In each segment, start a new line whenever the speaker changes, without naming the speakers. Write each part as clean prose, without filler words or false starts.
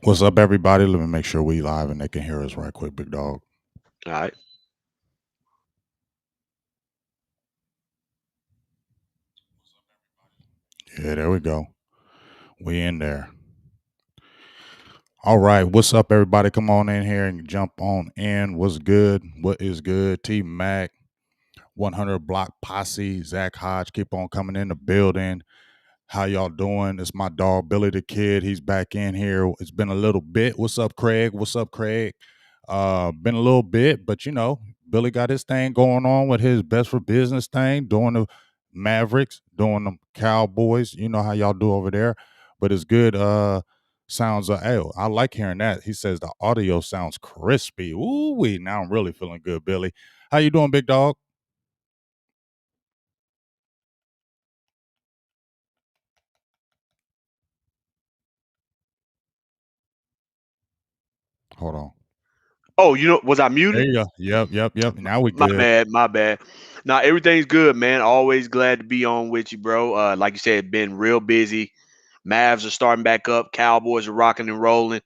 What's up, everybody? Let me make sure we live and they can hear us right quick, big dog.
All right.
Yeah, there we go. We in there. All right. What's up, everybody? Come on in here and jump on in. What's good? What is good? T Mac, 100 Block Posse, Zach Hodge, keep on coming in the building. How y'all doing? It's my dog Billy the Kid. He's back in here. It's been a little bit. What's up, Craig? What's up, Craig? Been a little bit, but Billy got his thing going on with his best for business thing, doing the Mavericks, doing the Cowboys. You know how y'all do over there. But it's good. Sounds hey, I like hearing that. He says the audio sounds crispy. Ooh wee. Now I'm really feeling good, Billy. How you doing, big dog? Hold on.
Oh, was I
There
muted?
you go. Yep. Now we
My
good.
bad, my bad. Now everything's good, man. Always glad to be on with you, bro. Like you said, been real busy. Mavs are starting back up. Cowboys are rocking and rolling.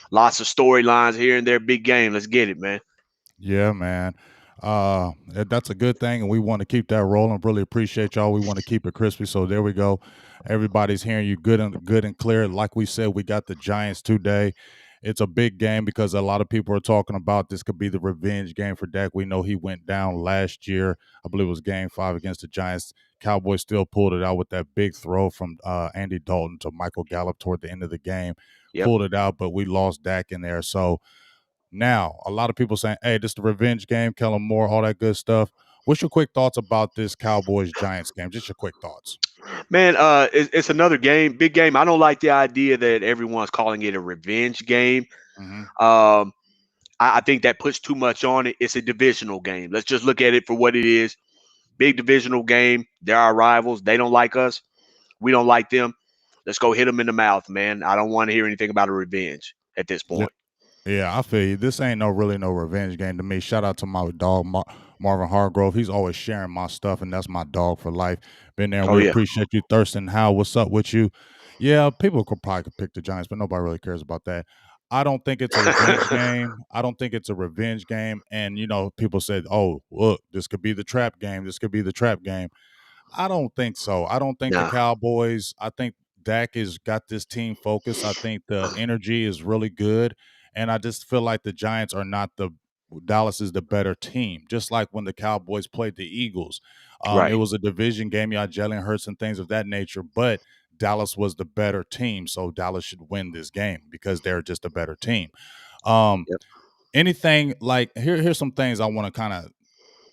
Lots of storylines here and there. Big game. Let's get it, man.
Yeah, man. That's a good thing, and we want to keep that rolling. Really appreciate y'all. We want to keep it crispy. So there we go. Everybody's hearing you good and clear. Like we said, we got the Giants today. It's a big game because a lot of people are talking about this could be the revenge game for Dak. We know he went down last year. I believe it was Game 5 against the Giants. Cowboys still pulled it out with that big throw from Andy Dalton to Michael Gallup toward the end of the game.
Yep.
Pulled it out, but we lost Dak in there. So now, a lot of people saying, "Hey, this is the revenge game, Kellen Moore, all that good stuff." What's your quick thoughts about this Cowboys Giants game? Just your quick thoughts.
Man, it's another game, big game. I don't like the idea that everyone's calling it a revenge game.
Hmm.
Um, I think that puts too much on it. It's a divisional game. Let's just look at it for what it is. Big divisional game. They're our rivals. They don't like us. We don't like them. Let's go hit them in the mouth, man. I don't want to hear anything about a revenge at this
Yeah,
point.
yeah, I feel you. This ain't no revenge game to me. Shout out to my dog Marvin Hargrove. He's always sharing my stuff, and that's my dog for life. Been there. And
Oh
we
yeah,
appreciate you, Thurston. How? What's up with you? Yeah, people could probably could pick the Giants, but nobody really cares about that. I don't think it's a revenge game. I don't think it's a revenge game. And people said, "Oh, look, this could be the trap game. This could be the trap game." I don't think so. I don't think the
nah,
Cowboys. I think Dak has got this team focused. I think the energy is really good, and I just feel like the Giants are not the Dallas is the better team. Just like when the Cowboys played the Eagles, it
right.
was a division game. You had Jalen Hurts and things of that nature, but Dallas was the better team, so Dallas should win this game because they're just a better team. Um,
Yep.
anything like here's some things I want to kind of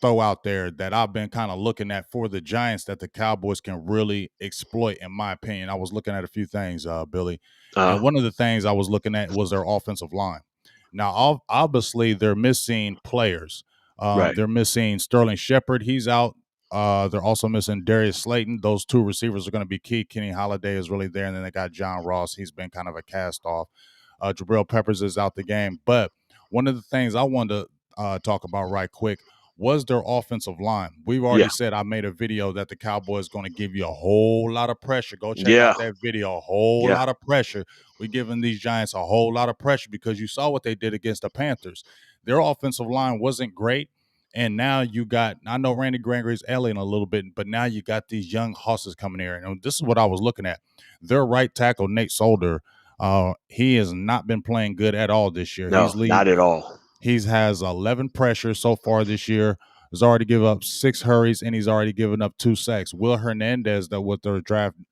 throw out there that I've been kind of looking at for the Giants that the Cowboys can really exploit, in my opinion. I was looking at a few things, Billy, and
Uh,
one of the things I was looking at was their offensive line. Now, obviously, they're missing players.
right.
They're missing Sterling Shepard. He's out. They're also missing Darius Slayton. Those two receivers are going to be key. Kenny Holiday is really there, and then they got John Ross. He's been kind of a cast off. Jabril Peppers is out the game, but one of the things I wanted to talk about right quick was their offensive line. We've already
Yeah.
said I made a video that the Cowboys going to give you a whole lot of pressure. Go check
Yeah.
out that video. A whole
Yeah.
lot of pressure. We're giving these Giants a whole lot of pressure because you saw what they did against the Panthers. Their offensive line wasn't great. And now you got, I know Randy Gregory's ailing a little bit, but now you got these young hosses coming here. And this is what I was looking at. Their right tackle, Nate Solder, he has not been playing good at all this year.
No, not at all.
He has 11 pressures so far this year. Has already given up 6 hurries, and he's already given up 2 sacks. Will Hernandez, that was their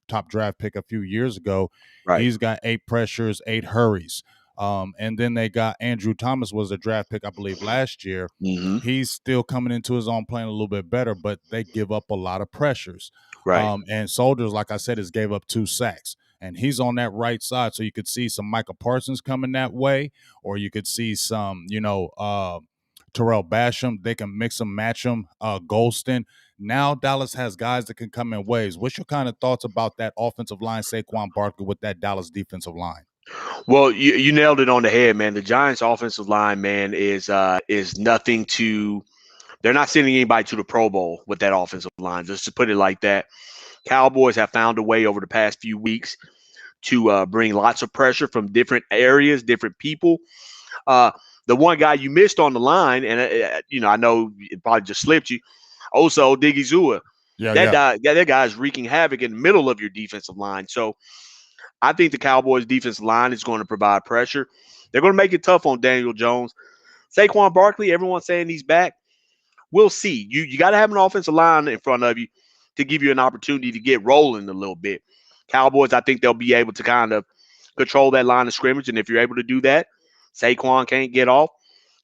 top draft pick a few years ago,
Right.
he's got 8 pressures, 8 hurries. And then they got Andrew Thomas was a draft pick, I believe, last year.
Hmm.
He's still coming into his own playing a little bit better, but they give up a lot of pressures.
Right.
And Soldiers, like I said, has gave up 2 sacks. And he's on that right side. So you could see some Micah Parsons coming that way, or you could see some, Terrell Basham. They can mix them, match them, Golston. Now Dallas has guys that can come in waves. What's your kind of thoughts about that offensive line, Saquon Barkley, with that Dallas defensive line?
Well, you nailed it on the head, man. The Giants' offensive line, man, is nothing to. They're not sending anybody to the Pro Bowl with that offensive line. Just to put it like that. Cowboys have found a way over the past few weeks to bring lots of pressure from different areas, different people. Uh, the one guy you missed on the line, and I know it probably just slipped you. Also, Digizua.
Yeah,
That
yeah.
guy, that guy is wreaking havoc in the middle of your defensive line. So I think the Cowboys' defensive line is going to provide pressure. They're going to make it tough on Daniel Jones. Saquon Barkley, everyone's saying he's back. We'll see. You got to have an offensive line in front of you to give you an opportunity to get rolling a little bit. Cowboys, I think they'll be able to kind of control that line of scrimmage, and if you're able to do that, Saquon can't get off.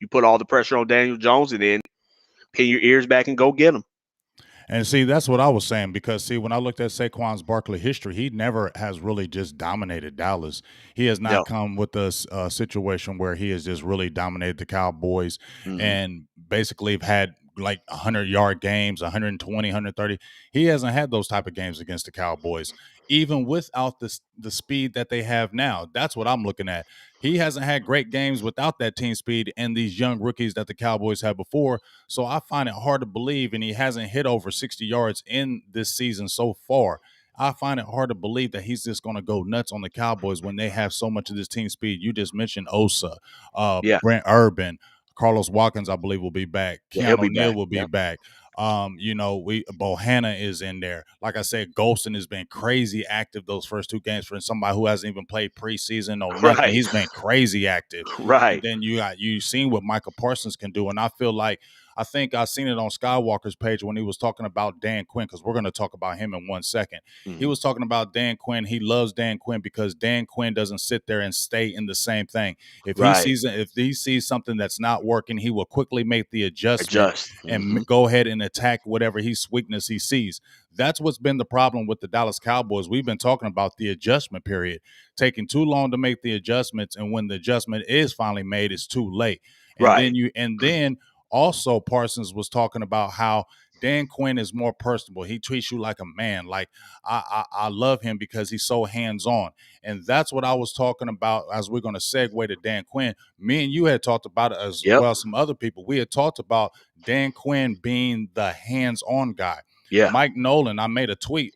You put all the pressure on Daniel Jones, and then pin your ears back and go get him.
And see, that's what I was saying because see, when I looked at Saquon's Barkley history, he never has really just dominated Dallas. He has not
No.
come with a situation where he has just really dominated the Cowboys
Mm-hmm.
and basically have had like 100-yard games, 120, 130. He hasn't had those type of games against the Cowboys, even without the speed that they have now. That's what I'm looking at. He hasn't had great games without that team speed and these young rookies that the Cowboys had before. So I find it hard to believe, and he hasn't hit over 60 yards in this season so far. I find it hard to believe that he's just going to go nuts on the Cowboys when they have so much of this team speed. You just mentioned Osa,
Yeah.
Brent Urban, Carlos Watkins, I believe, will be back.
Yeah, he'll
Keanu
be
Neal
back.
will be
Yeah.
back. We Bohanna is in there. Like I said, Golston has been crazy active those first two games for somebody who hasn't even played preseason or nothing.
Right.
He's been crazy active. And
Right.
then you seen what Michael Parsons can do, and I feel like I think I seen it on Skywalker's page when he was talking about Dan Quinn, because we're going to talk about him in 1 second. He
Mm-hmm.
was talking about Dan Quinn. He loves Dan Quinn because Dan Quinn doesn't sit there and stay in the same thing.
Right.
If he sees something that's not working, he will quickly make the adjustment
Adjust.
and
Mm-hmm.
go ahead and attack whatever weakness he sees. That's what's been the problem with the Dallas Cowboys. We've been talking about the adjustment period, taking too long to make the adjustments, and when the adjustment is finally made, it's too late. And
Right.
then also Parsons was talking about how Dan Quinn is more personable. He treats you like a man. Like I love him because he's so hands on, and that's what I was talking about. As we're going to segue to Dan Quinn, me and you had talked about it as
Yep.
well as some other people. We had talked about Dan Quinn being the hands on guy.
Yeah.
Mike Nolan, I made a tweet,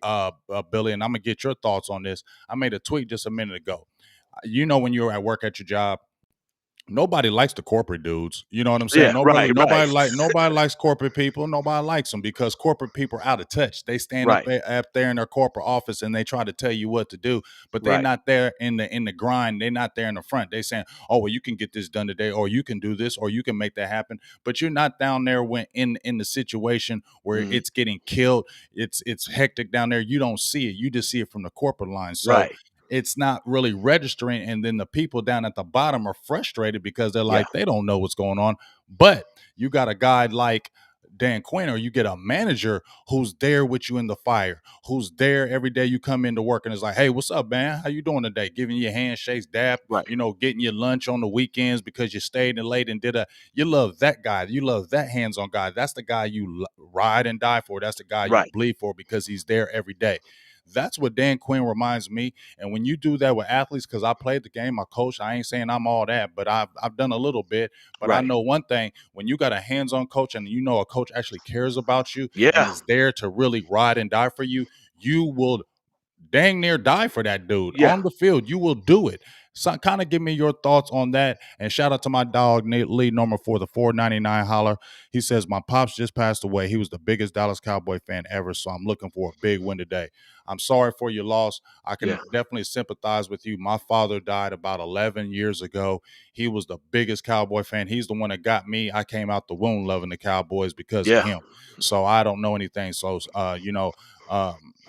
Billy, and I'm gonna get your thoughts on this. I made a tweet just a minute ago. You know, when you're at work at your job, nobody likes the corporate dudes. You know what I'm saying?
Yeah. Right. Right.
Nobody likes corporate people. Nobody likes them because corporate people are out of touch. They stand
Right.
up there in their corporate office and they try to tell you what to do, but they're
Right.
not there in the grind. They're not there in the front. They saying, "Oh, well, you can get this done today, or you can do this, or you can make that happen." But you're not down there when in the situation where
Mm-hmm.
it's getting killed. It's hectic down there. You don't see it. You just see it from the corporate line. So
Right.
it's not really registering, and then the people down at the bottom are frustrated because they're
Yeah.
like they don't know what's going on. But you got a guy like Dan Quinn, or you get a manager who's there with you in the fire, who's there every day you come into work and is like, "Hey, what's up, man? How you doing today?" Giving you handshakes, dap,
Right.
getting you lunch on the weekends because you stayed in late and you love that guy. You love that hands-on guy. That's the guy you ride and die for. That's the guy you
Right.
bleed for because he's there every day. That's what Dan Quinn reminds me. And when you do that with athletes, because I played the game, I coach. I ain't saying I'm all that, but I've done a little bit. But I
Right.
know one thing: when you got a hands-on coach, and you know a coach actually cares about you and
Yeah.
is there to really ride and die for you, you will dang near die for that dude
Yeah.
on the field. You will do it. So kind of give me your thoughts on that. And shout out to my dog, Lee Norman, for the 499 holler. He says, "My pops just passed away. He was the biggest Dallas Cowboy fan ever. So I'm looking for a big win today. I'm sorry for your loss. I
Yeah.
can definitely sympathize with you. My father died about 11 years ago. He was the biggest Cowboy fan. He's the one that got me. I came out the womb loving the Cowboys because of
Yeah.
him. So I don't know anything. So,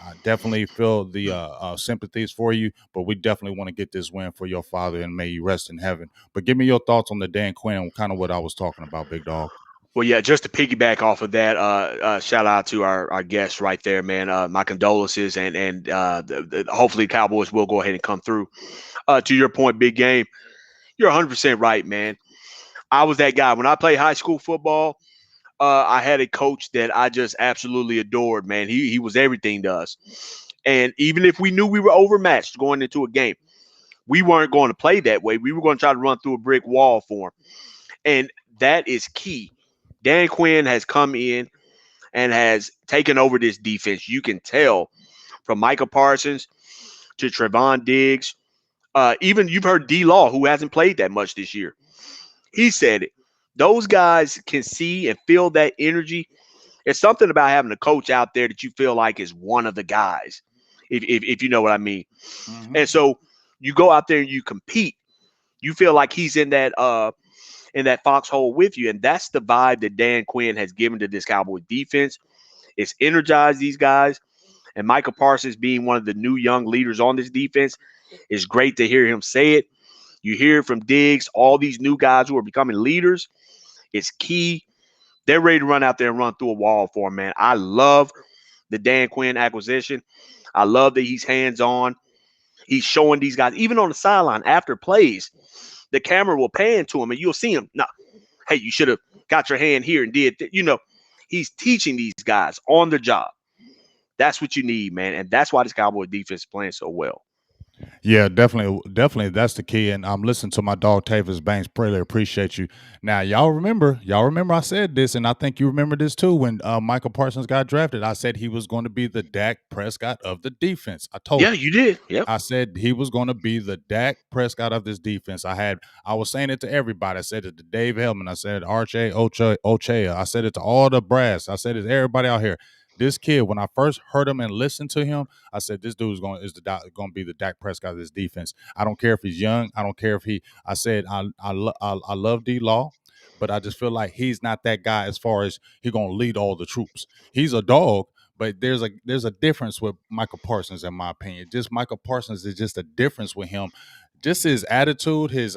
I definitely feel the sympathies for you, but we definitely want to get this win for your father, and may you rest in heaven. But give me your thoughts on the Dan Quinn and kind of what I was talking about, big dog.
Well, yeah, just to piggyback off of that, shout out to our guest right there, man. My condolences, and hopefully Cowboys will go ahead and come through. To your point, big game. You're 100% right, man. I was that guy when I played high school football. I had a coach that I just absolutely adored, man. He was everything to us, and even if we knew we were overmatched going into a game, we weren't going to play that way. We were going to try to run through a brick wall for him, and that is key. Dan Quinn has come in and has taken over this defense. You can tell from Micah Parsons to Trevon Diggs. Even you've heard D Law, who hasn't played that much this year. He said it. Those guys can see and feel that energy. It's something about having a coach out there that you feel like is one of the guys, if you know what I mean.
Hmm.
And so you go out there and you compete. You feel like he's in that foxhole with you, and that's the vibe that Dan Quinn has given to this Cowboys defense. It's energized these guys, and Michael Parsons being one of the new young leaders on this defense is great to hear him say it. You hear it from Diggs, all these new guys who are becoming leaders. It's key. They're ready to run out there and run through a wall for him, man. I love the Dan Quinn acquisition. I love that he's hands-on. He's showing these guys, even on the sideline after plays, the camera will pan to him and you'll see him. No, hey, you should have got your hand here and he's teaching these guys on the job. That's what you need, man. And that's why this Cowboy defense is playing so well.
Yeah, definitely, definitely. That's the key. And I'm listening to my dog Tavis Banks. Really appreciate you. Now, y'all remember I said this, and I think you remember this too. When Michael Parsons got drafted, I said he was going to be the Dak Prescott of the defense. I told
Yeah,
you.
you did. Yep.
I said he was going to be the Dak Prescott of this defense. I was saying it to everybody. I said it to Dave Hellman. I said it to Arche Ochea. I said it to all the brass. I said it to everybody out here. This kid, when I first heard him and listened to him, I said this dude's going to be the Dak Prescott of this defense. I don't care if he's young. I don't care if he. I said I love D Law, but I just feel like he's not that guy as far as he going to lead all the troops. He's a dog, but there's a difference with Michael Parsons, in my opinion. Just Michael Parsons is just a difference with him. Just his attitude, he's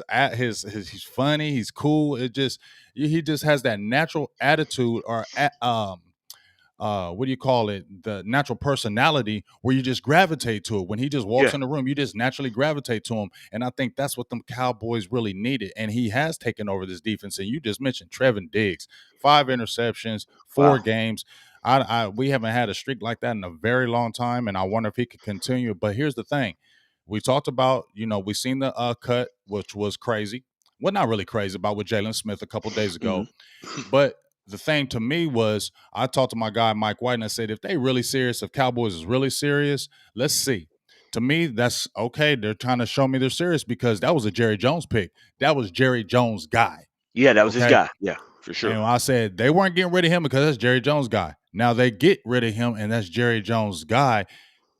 funny, he's cool. He just has that natural attitude or what do you call it? The natural personality where you just gravitate to it. When he just walks
Yeah.
in the room, you just naturally gravitate to him. And I think that's what them Cowboys really needed. And he has taken over this defense. And you just mentioned Trevon Diggs, 5 interceptions, four
Wow.
games. We haven't had a streak like that in a very long time, and I wonder if he could continue. But here's the thing: we talked about, we seen the cut, which was crazy. Well, not really crazy, about with Jalen Smith a couple days ago,
Mhm.
but the thing to me was I talked to my guy Mike White and I said, if they really serious, if Cowboys is really serious, let's see. To me, that's okay. They're trying to show me they're serious because that was a Jerry Jones pick. That was Jerry Jones' guy.
Yeah, that was his
Okay.
guy. Yeah, for sure.
And I said they weren't getting rid of him because that's Jerry Jones' guy. Now they get rid of him and that's Jerry Jones' guy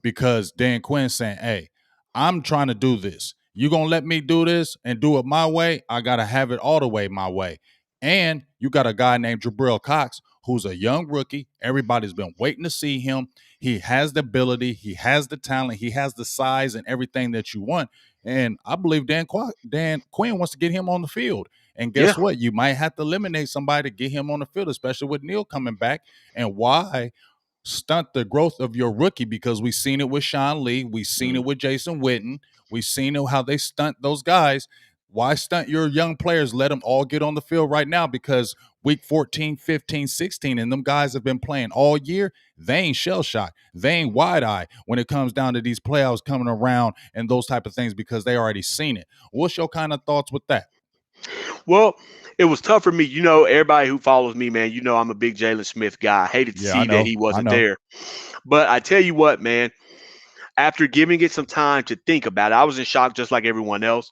because Dan Quinn's saying, hey, I'm trying to do this. You gonna let me do this and do it my way? I gotta have it all the way my way. And you got a guy named Jabril Cox, who's a young rookie. Everybody's been waiting to see him. He has the ability, he has the talent, he has the size and everything that you want. And I believe Dan Quinn wants to get him on the field. And
Yeah.
guess what? You might have to eliminate somebody to get him on the field, especially with Neil coming back. And why stunt the growth of your rookie? Because we've seen it with Sean Lee, we've seen it
Mm.
with Jason Witten, we've seen it how they stunt those guys. Why stunt your young players? Let them all get on the field right now because week 14, 15, 16, and them guys have been playing all year. They ain't shell shocked. They ain't wide eye when it comes down to these playoffs coming around and those type of things because they already seen it. What's your kind of thoughts with that?
Well, it was tough for me. Everybody who follows me, man, I'm a big Jalen Smith guy. I hated to
Yeah, I
see that
know.
he
I
wasn't
know.
there. But I tell you what, man, after giving it some time to think about it, I was in shock just like everyone else.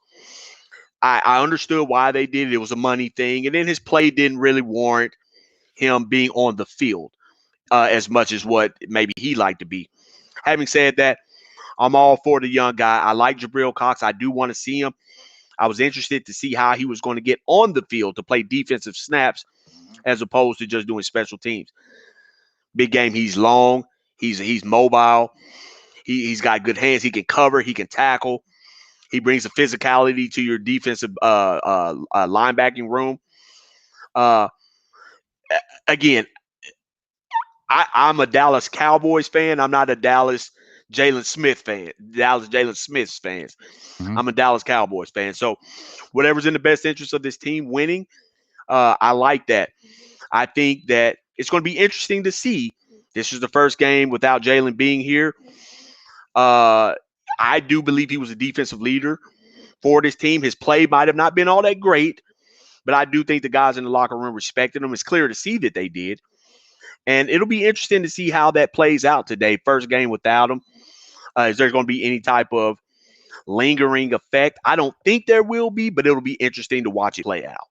I understood why they did it. It was a money thing. And then his play didn't really warrant him being on the field as much as what maybe he liked to be. Having said that, I'm all for the young guy. I like Jabril Cox. I do want to see him. I was interested to see how he was going to get on the field to play defensive snaps as opposed to just doing special teams. Big game. He's long. He's mobile. He's got good hands. He can cover. He can tackle. He brings a physicality to your defensive linebacking room. Uh, again, I'm a Dallas Cowboys fan. I'm not a Dallas Jalen Smith fan. Dallas Jalen Smith's fans.
Mhm.
I'm a Dallas Cowboys fan. So whatever's in the best interest of this team winning, I like that. I think that it's going to be interesting to see. This is the first game without Jalen being here. Uh, I do believe he was a defensive leader for this team. His play might have not been all that great, but I do think the guys in the locker room respected him. It's clear to see that they did. And it'll be interesting to see how that plays out today. First game without him. Is there going to be any type of lingering effect? I don't think there will be, but it'll be interesting to watch it play out.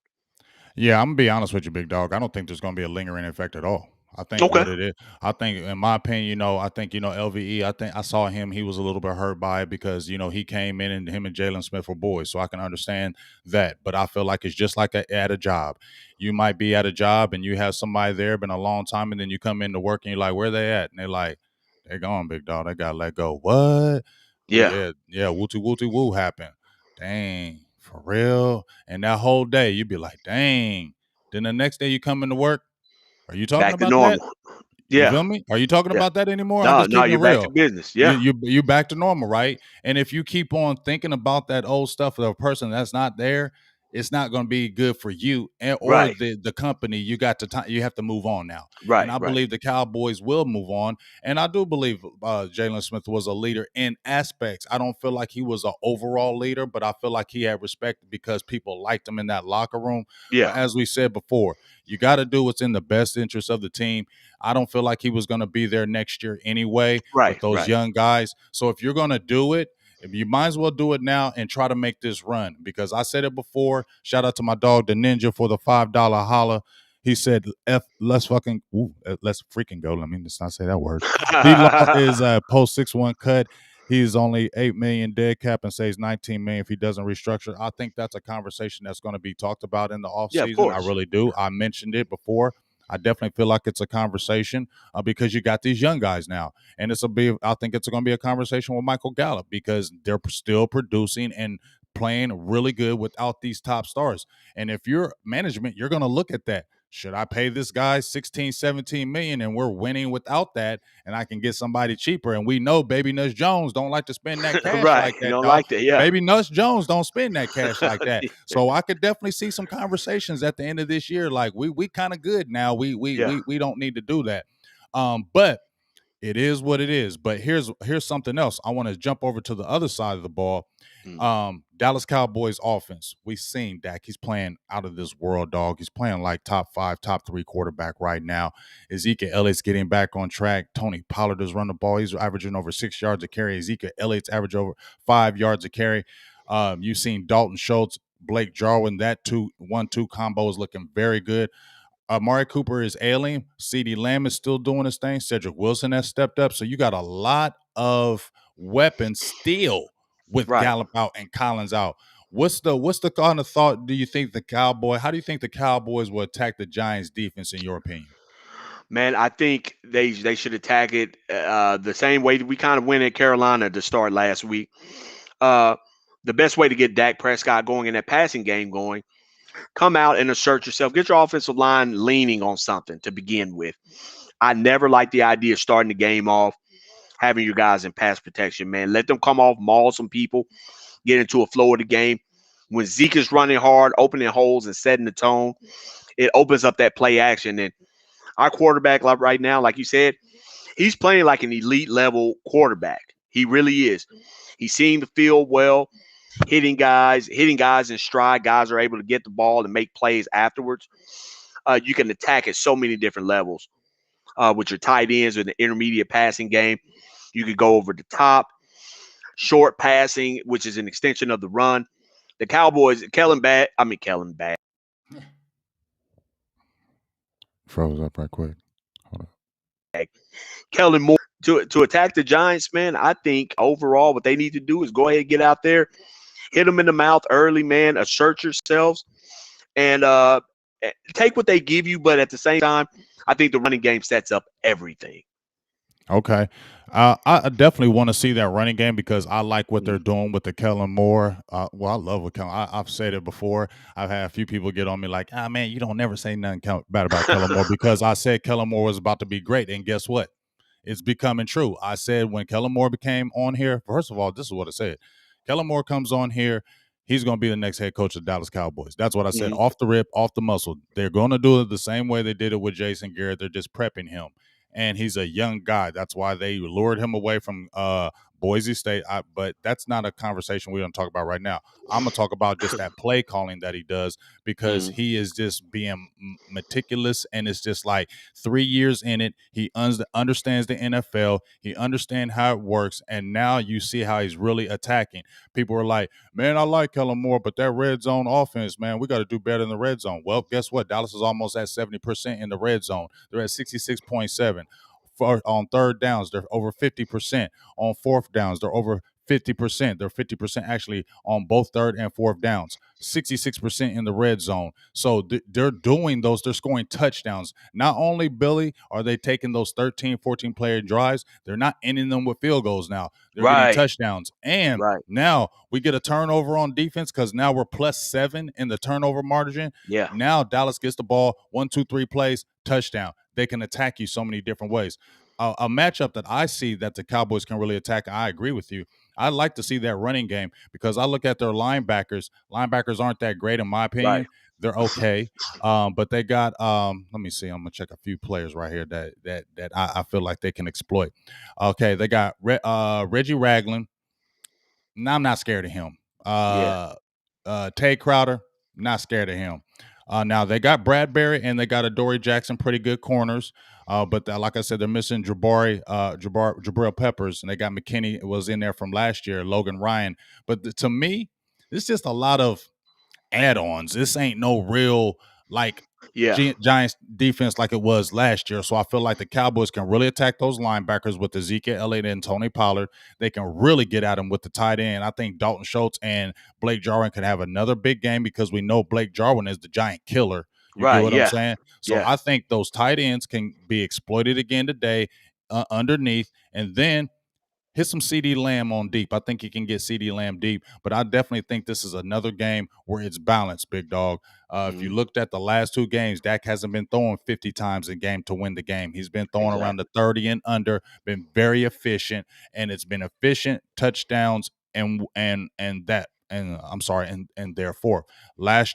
Yeah, I'm gonna be honest with you, big dog. I don't think there's gonna be a lingering effect at all. I think
Okay.
what it is, I think, in my opinion, I think, LVE. I think I saw him. He was a little bit hurt by it because he came in and him and Jalen Smith were boys, so I can understand that. But I feel like it's just like at a job. You might be at a job and you have somebody there been a long time, and then you come into work and you're like, "Where they at?" And they're like, "They're gone, big dog. They got let go." What? Well,
Yeah.
yeah, wooty wooty woo happened. Dang, for real. And that whole day, you'd be like, dang. Then the next day you come into work. Are you talking
Back to
about that?
normal.
You
Yeah.
feel me? Are you talking
Yeah.
about that anymore? I'm
No,
just
no,
keeping it
you're back to
real.
business.
You
Yeah.
you back to normal, right? And if you keep on thinking about that old stuff of a person that's not there, it's not going to be good for you or
Right.
the company. You got to you have to move on now. And
Right.
I
Right.
believe the Cowboys will move on. And I do believe Jalen Smith was a leader in aspects. I don't feel like he was an overall leader, but I feel like he had respect because people liked him in that locker room.
Yeah.
But as we said before, you got to do what's in the best interest of the team. I don't feel like he was going to be there next year anyway with
Right.
those
Right.
young guys. So if you're going to do it, you might as well do it now and try to make this run, because I said it before. Shout out to my dog, the Ninja, for the $5 holla. He said, let's fucking, let's freaking go. Let me just not say that word. He lost his post 6-1 cut. He's only 8 million dead cap and saves 19 million if he doesn't restructure. I think that's a conversation that's going to be talked about in the
Yeah. Of
offseason. I
course.
really do. I mentioned it before. I definitely feel like it's a conversation because you got these young guys now, and I think it's going to be a conversation with Michael Gallup because they're still producing and playing really good without these top stars. And if you're management, you're going to look at that. Should I pay this guy 16, 17 million and we're winning without that, and I can get somebody cheaper? And we know Baby Nuts Jones don't like to spend that cash
Right.
like
You
that,
don't
dog.
like that. Yeah.
Baby Nuts Jones don't spend that cash like that. So I could definitely see some conversations at the end of this year. Like we kind of good now.
Yeah.
We don't need to do that. But it is what it is. But here's something else. I want to jump over to the other side of the ball.
Mm.
Dallas Cowboys offense. We've seen Dak. He's playing out of this world, dog. He's playing like top 5, top 3 quarterback right now. Ezekiel Elliott's getting back on track. Tony Pollard is running the ball. He's averaging over 6 yards a carry. Ezekiel Elliott's average over 5 yards a carry. You've seen Dalton Schultz, Blake Jarwin. That 2-1-2 combo is looking very good. Amari Cooper is ailing. CeeDee Lamb is still doing his thing. Cedric Wilson has stepped up. So you got a lot of weapons still with
Right.
Gallup out and Collins out. What's the kind of thought do you think how do you think the Cowboys will attack the Giants defense in your opinion?
Man, I think they should attack it the same way that we kind of went at Carolina to start last week. Uh, the best way to get Dak Prescott going in that passing game going, come out and assert yourself. Get your offensive line leaning on something to begin with. I never liked the idea of starting the game off having your guys in pass protection, man. Let them come off, maul some people, get into a flow of the game. When Zeke is running hard, opening holes and setting the tone, it opens up that play action. And our quarterback, like right now, like you said, he's playing like an elite level quarterback. He really is. He's seeing the field well, hitting guys in stride. Guys are able to get the ball and make plays afterwards. You can attack at so many different levels with your tight ends or the intermediate passing game. You could go over the top, short passing, which is an extension of the run. The Cowboys, Kellen Bad.
Froze up right quick. Hold
Kellen Moore to attack the Giants, man. I think overall what they need to do is go ahead and get out there, hit them in the mouth early, man. Assert yourselves and take what they give you, but at the same time, I think the running game sets up everything.
Okay. I definitely want to see that running game because I like what they're
Mm.
doing with the Kellen Moore. Well, I love what Kellen. I've said it before. I've had a few people get on me like, man, you don't never say nothing bad about Kellen Moore because I said Kellen Moore was about to be great. And guess what? It's becoming true. I said when Kellen Moore became on here, first of all, this is what I said. Kellen Moore comes on here. He's going to be the next head coach of the Dallas Cowboys. That's what I said.
Mhm.
Off the rip, off the muscle. They're going to do it the same way they did it with Jason Garrett. They're just prepping him, and he's a young guy. That's why they lured him away from Boise State, but that's not a conversation we're going to talk about right now. I'm going to talk about just that play calling that he does because
Mhm.
he is just being meticulous, and it's just like 3 years in it. He understands the NFL. He understands how it works, and now you see how he's really attacking. People are like, "Man, I like Kellen Moore, but that red zone offense, man, we got to do better in the red zone." Well, guess what? Dallas is almost at 70% in the red zone. They're at 66.7. On third downs, they're over 50%. On fourth downs, they're over 50%. They're 50% actually on both third and fourth downs. 66% in the red zone. So they're doing those. They're scoring touchdowns. Not only, Billy, are they taking those 13, 14 player drives, they're not ending them with field goals now. They're getting
Right.
touchdowns. And
Right.
now we get a turnover on defense because now we're +7 in the turnover margin.
Yeah.
Now Dallas gets the ball, 1, 2, 3 plays, touchdown. They can attack you so many different ways. A matchup that I see that the Cowboys can really attack, I agree with you. I'd like to see that running game because I look at their linebackers. Linebackers aren't that great in my
Right.
opinion. They're okay, but they got. Let me see. I'm gonna check a few players right here that I feel like they can exploit. Okay, they got Reggie Ragland. Now I'm not scared of him.
Yeah.
Tay Crowder, not scared of him. Now they got Bradbury and they got Adoree Jackson, pretty good corners. But like I said, they're missing Jabril Peppers, and they got McKinney was in there from last year, Logan Ryan. But to me, it's just a lot of add-ons. This ain't no real like
Yeah.
Giants defense like it was last year. So I feel like the Cowboys can really attack those linebackers with Ezekiel Elliott and Tony Pollard. They can really get at them with the tight end. I think Dalton Schultz and Blake Jarwin could have another big game because we know Blake Jarwin is the giant killer. You get
Right.
what I'm
Yeah.
saying? So
Yeah.
I think those tight ends can be exploited again today underneath, and then hit some CD Lamb on deep. I think you can get CD Lamb deep, but I definitely think this is another game where it's balanced, big dog. If you
Mhm.
looked at the last two games, Dak hasn't been throwing 50 times a game to win the game. He's been throwing around the
Exactly.
30 and under, been very efficient, and it's been efficient touchdowns and I'm sorry, and therefore last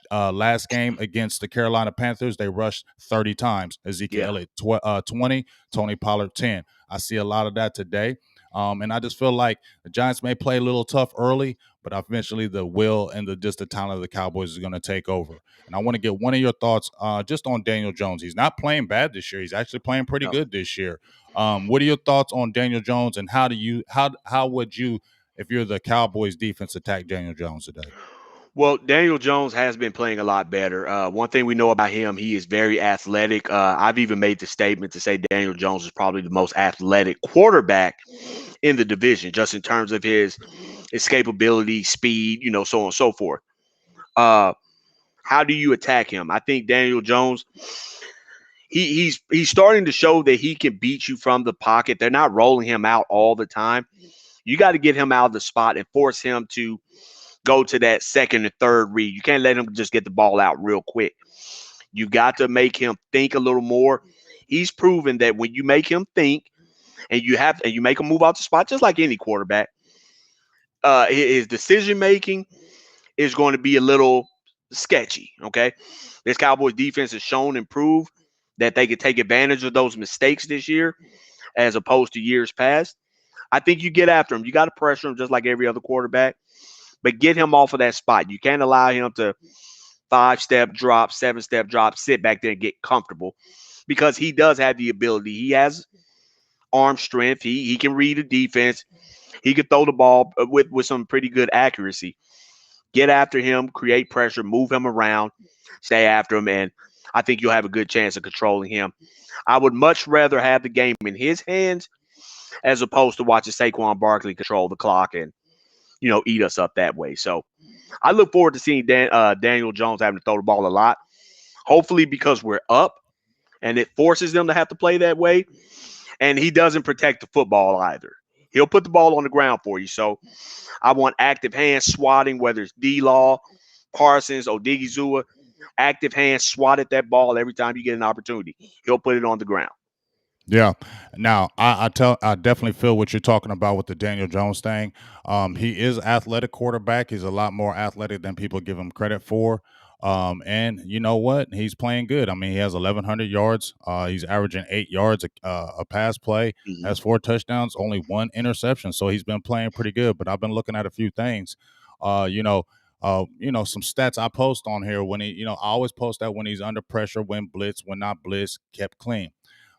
game against the Carolina Panthers, they rushed 30 times. Ezekiel
Yeah.
Elliott 20, Tony Pollard 10. I see a lot of that today. And I just feel like the Giants may play a little tough early, but eventually the will and the talent of the Cowboys is going to take over. And I want to get one of your thoughts just on Daniel Jones. He's not playing bad this year. He's actually playing pretty
No.
good this year. What are your thoughts on Daniel Jones, and how would you, if you're the Cowboys defense, attack Daniel Jones today?
Well, Daniel Jones has been playing a lot better. One thing we know about him, he is very athletic. I've even made the statement to say Daniel Jones is probably the most athletic quarterback in the division, just in terms of his escapability, speed, so on and so forth. Uh, how do you attack him? I think Daniel Jones, he's starting to show that he can beat you from the pocket. They're not rolling him out all the time. You got to get him out of the spot and force him to go to that second and third read. You can't let him just get the ball out real quick. You got to make him think a little more. He's proven that when you make him think and you make him move out the spot, just like any quarterback, his decision making is going to be a little sketchy. Okay, this Cowboys defense has shown and proved that they could take advantage of those mistakes this year as opposed to years past. I think you get after him. You got to pressure him just like every other quarterback, but get him off of that spot. You can't allow him to 5-step drop, 7-step drop, sit back there and get comfortable because he does have the ability. He has arm strength. He can read a defense. He could throw the ball with some pretty good accuracy. Get after him, create pressure, move him around, stay after him, and I think you'll have a good chance of controlling him. I would much rather have the game in his hands as opposed to watching Saquon Barkley control the clock and eat us up that way. So I look forward to seeing Daniel Jones having to throw the ball a lot. Hopefully, because we're up and it forces them to have to play that way. And he doesn't protect the football either. He'll put the ball on the ground for you. So I want active hands swatting, whether it's D-Law, Parsons, Odigizua. Active hands swat at that ball every time you get an opportunity. He'll put it on the ground.
Yeah. Now, I definitely feel what you're talking about with the Daniel Jones thing.
Mhm.
He is athletic quarterback. He's a lot more athletic than people give him credit for. And you know what? He's playing good. I mean, he has 1,100 yards. He's averaging 8 yards a pass play.
Hmm.
Has 4 touchdowns, only 1 interception. So he's been playing pretty good. But I've been looking at a few things. Uh, you know, some stats I post on here when I always post that when he's under pressure, when blitz, when not blitz, kept clean.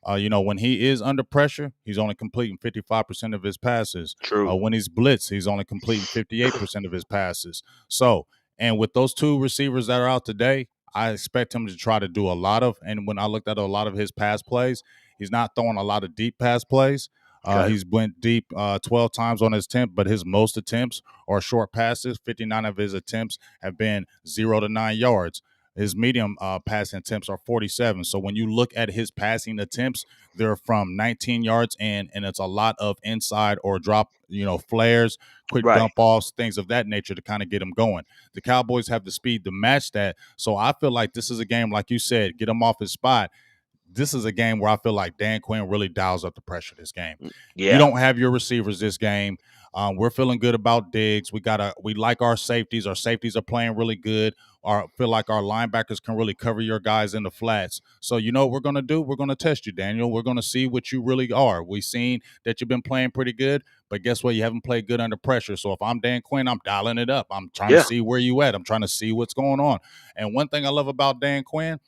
When he is under pressure, he's only completing 55% of his passes.
True.
When he's blitzed, he's only completing 58% of his passes. So, and with those two receivers that are out today, I expect him to try to do a lot of. And when I looked at a lot of his pass plays, he's not throwing a lot of deep pass plays.
Okay.
He's went deep 12 times on his attempt, but his most attempts are short passes. 59 of his attempts have been 0 to 9 yards. His medium passing attempts are 47. So when you look at his passing attempts, they're from 19 yards and it's a lot of inside or drop, flares, quick
Right.
dump offs, things of that nature to kind of get him going. The Cowboys have the speed to match that. So I feel like this is a game, like you said, get him off his spot. This is a game where I feel like Dan Quinn really dials up the pressure this game. You
Yeah.
don't have your receivers this game. We're feeling good about Diggs. We like our safeties. Our safeties are playing really good. Feel like our linebackers can really cover your guys in the flats. So you know what we're gonna do? We're gonna test you, Daniel. We're gonna see what you really are. We've seen that you've been playing pretty good, but guess what? You haven't played good under pressure. So if I'm Dan Quinn, I'm dialing it up. I'm trying to
Yeah.
see where you at. I'm trying to see what's going on. And one thing I love about Dan Quinn,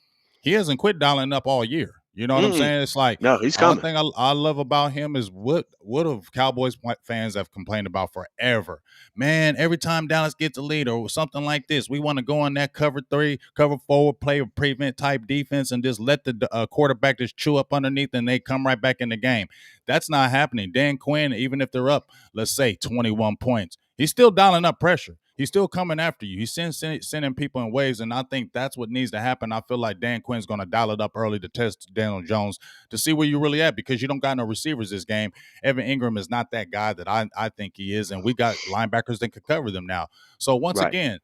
he hasn't quit dialing up all year. You know what I'm
Mm-mm.
saying? It's like
No, he's
one
coming.
thing I love about him is what have Cowboys fans have complained about forever. Man, every time Dallas gets a lead or something like this, we want to go on that cover three, cover four, play a prevent type defense, and just let the quarterback just chew up underneath, and they come right back in the game. That's not happening. Dan Quinn, even if they're up, let's say 21 points, he's still dialing up pressure. He's still coming after you. He's sending people in waves, and I think that's what needs to happen. I feel like Dan Quinn's going to dial it up early to test Daniel Jones to see where you're really at because you don't got no receivers this game. Evan Ingram is not that guy that I think he is, and we got linebackers that could cover them now. So once
Right.
again,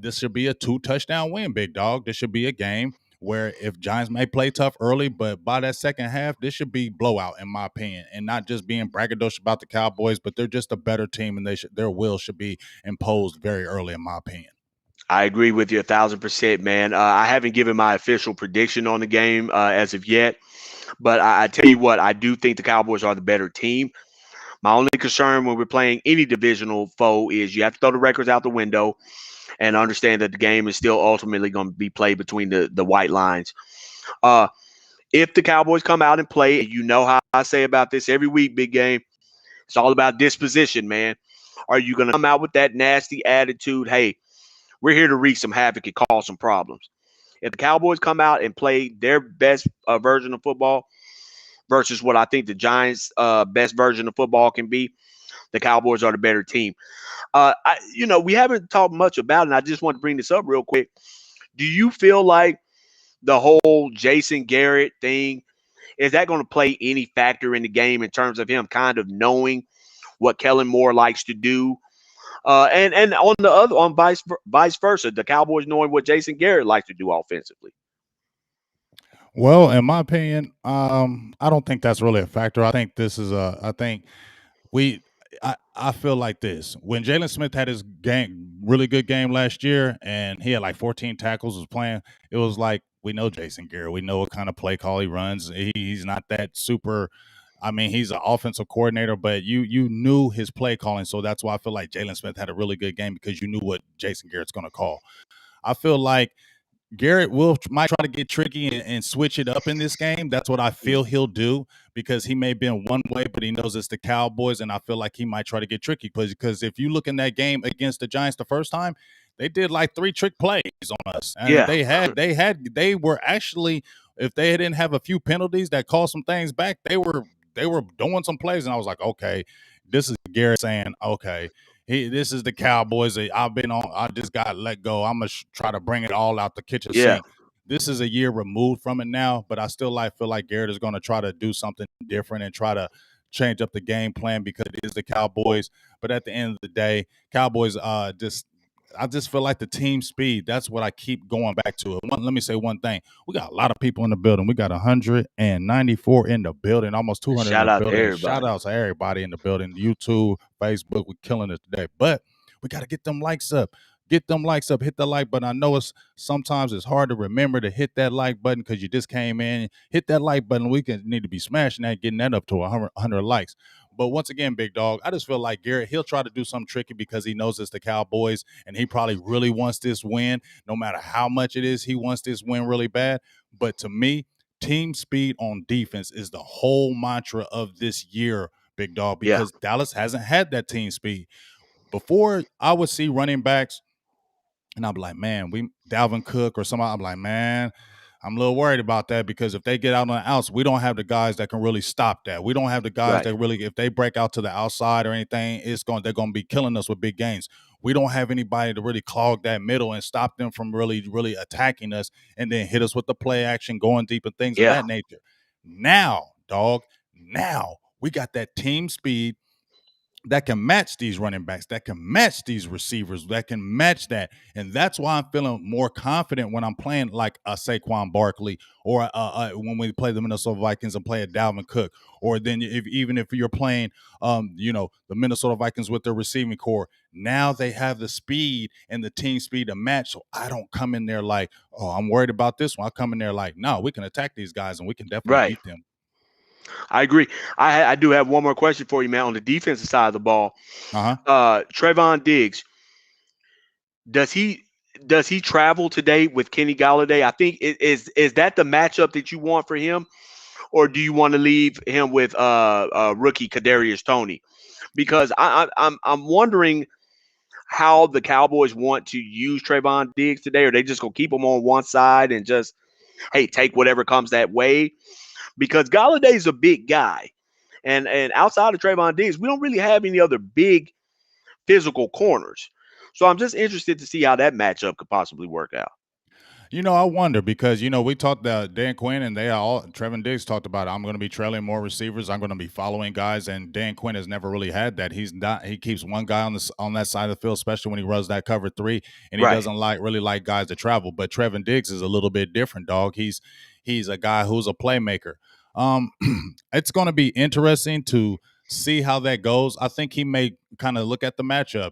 this should be a 2 touchdown win, big dog. This should be a game where if Giants may play tough early, but by that second half, this should be blowout in my opinion, and not just being braggadocious about the Cowboys, but they're just a better team, and their will should be imposed very early in my opinion.
I agree with you 1,000%, man. I haven't given my official prediction on the game as of yet, but I tell you what, I do think the Cowboys are the better team. My only concern when we're playing any divisional foe is you have to throw the records out the window and understand that the game is still ultimately going to be played between the white lines. Uh, if the Cowboys come out and play, you know how I say about this every week, big game. It's all about disposition, man. Are you going to come out with that nasty attitude? Hey, we're here to wreak some havoc and cause some problems. If the Cowboys come out and play their best version of football versus what I think the Giants' best version of football can be, the Cowboys are the better team. We haven't talked much about it, and I just want to bring this up real quick. Do you feel like the whole Jason Garrett thing is that going to play any factor in the game in terms of him kind of knowing what Kellen Moore likes to do? And on the other, on vice versa, the Cowboys knowing what Jason Garrett likes to do offensively.
Well, in my opinion, I don't think that's really a factor. I think we I feel like this. When Jalen Smith had his really good game last year and he had like 14 tackles was playing, it was like we know Jason Garrett. We know what kind of play call he runs. He's not that super. I mean, he's an offensive coordinator, but you knew his play calling, so that's why I feel like Jalen Smith had a really good game because you knew what Jason Garrett's going to call. I feel like Garrett might try to get tricky and switch it up in this game. That's what I feel he'll do because he may be in one way, but he knows it's the Cowboys, and I feel like he might try to get tricky because if you look in that game against the Giants the first time, they did like 3 trick plays on us, and
Yeah,
they were actually, if they didn't have a few penalties that called some things back, they were doing some plays, and I was like, okay, this is Garrett saying, okay, this is the Cowboys. I just got let go. I'm gonna try to bring it all out the kitchen
yeah.
sink. This is a year removed from it now, but I still feel like Garrett is going to try to do something different and try to change up the game plan because it is the Cowboys. But at the end of the day, Cowboys I just feel like the team speed. That's what I keep going back to. Let me say one thing. We got a lot of people in the building. We got 194 in the building, almost 200 in
Shout
the
out to
building. Shout
everybody.
out to everybody in the building. YouTube, Facebook, we're killing it today. But we got to get them likes up. get them likes up, hit the like button. I know sometimes it's hard to remember to hit that like button because you just came in. Hit that like button. We can need to be smashing that, getting that up to 100 likes. But once again, big dog, I just feel like Garrett, he'll try to do something tricky because he knows it's the Cowboys and he probably really wants this win. No matter how much it is, he wants this win really bad. But to me, team speed on defense is the whole mantra of this year, big dog,
Yeah.
because Dallas hasn't had that team speed. Before, I would see running backs and I'm like, man, we Dalvin Cook or somebody. I'm like, man, I'm a little worried about that because if they get out on the outs, we don't have the guys that can really stop that. We don't have the guys
Right.
that really, if they break out to the outside or anything, they're going to be killing us with big gains. We don't have anybody to really clog that middle and stop them from really, really attacking us and then hit us with the play action, going deep and things of
Yeah.
that nature. Now, dog, now we got that team speed that can match these running backs, that can match these receivers, that can match that. And that's why I'm feeling more confident when I'm playing like a Saquon Barkley or when we play the Minnesota Vikings and play a Dalvin Cook. Or then even if you're playing, the Minnesota Vikings with their receiving core, now they have the speed and the team speed to match. So I don't come in there like, oh, I'm worried about this one. I come in there like, no, we can attack these guys and we can definitely
Right.
beat them.
I agree. I do have one more question for you, man. On the defensive side of the ball,
Uh-huh.
Trayvon Diggs, does he travel today with Kenny Galladay? I think is that the matchup that you want for him, or do you want to leave him with rookie Kadarius Toney? Because I'm wondering how the Cowboys want to use Trayvon Diggs today. Are they just gonna keep him on one side and just take whatever comes that way? Because Galladay's a big guy. And outside of Trayvon Diggs, we don't really have any other big physical corners. So I'm just interested to see how that matchup could possibly work out.
I wonder because we talked to Dan Quinn and Trevin Diggs talked about I'm going to be trailing more receivers. I'm going to be following guys, and Dan Quinn has never really had that. He keeps one guy on that side of the field, especially when he runs that cover three, and he
Right.
doesn't really like guys to travel. But Trevin Diggs is a little bit different, dog. He's a guy who's a playmaker. Um, it's going to be interesting to see how that goes. I think he may kind of look at the matchup,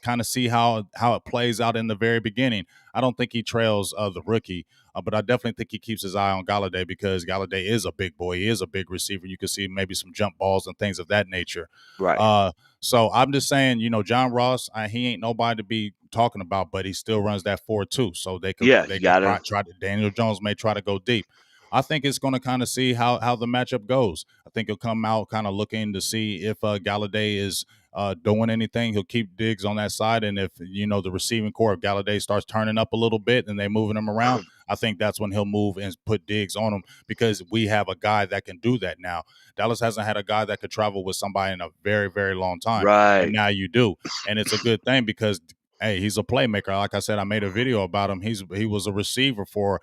kind of see how it plays out in the very beginning. I don't think he trails the rookie, but I definitely think he keeps his eye on Galladay because Galladay is a big boy. He is a big receiver. You can see maybe some jump balls and things of that nature.
Right.
So I'm just saying, John Ross, he ain't nobody to be talking about, but he still runs that 4-2. So they could
Yeah,
they
you
can
gotta.
try to Daniel Jones may try to go deep. I think it's going to kind of see how the matchup goes. I think he'll come out kind of looking to see if Galladay is doing anything. He'll keep Diggs on that side, and if the receiving core of Galladay starts turning up a little bit and they moving him around, I think that's when he'll move and put Diggs on him because we have a guy that can do that now. Dallas hasn't had a guy that could travel with somebody in a very, very long time, and
Right.
now you do, and it's a good thing because hey, he's a playmaker. Like I said, I made a video about him. He was a receiver for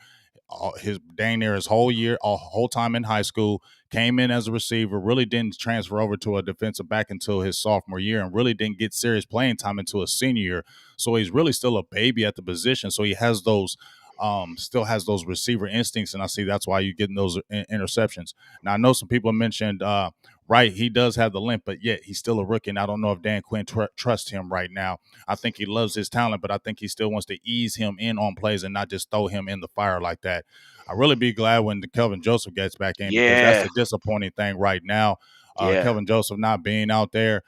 his dang near his whole year, whole time in high school. Came in as a receiver, really didn't transfer over to a defensive back until his sophomore year, and really didn't get serious playing time until his senior year. So he's really still a baby at the position. So he has still has those receiver instincts, and I see that's why you're getting those interceptions. Now I know some people mentioned, right, he does have the limp, but yet he's still a rookie, and I don't know if Dan Quinn trusts him right now. I think he loves his talent, but I think he still wants to ease him in on plays and not just throw him in the fire like that. I really be glad when the Kelvin Joseph gets back in because that's
Yeah.
the disappointing thing right now.
Yeah.
Kelvin Joseph not being out there.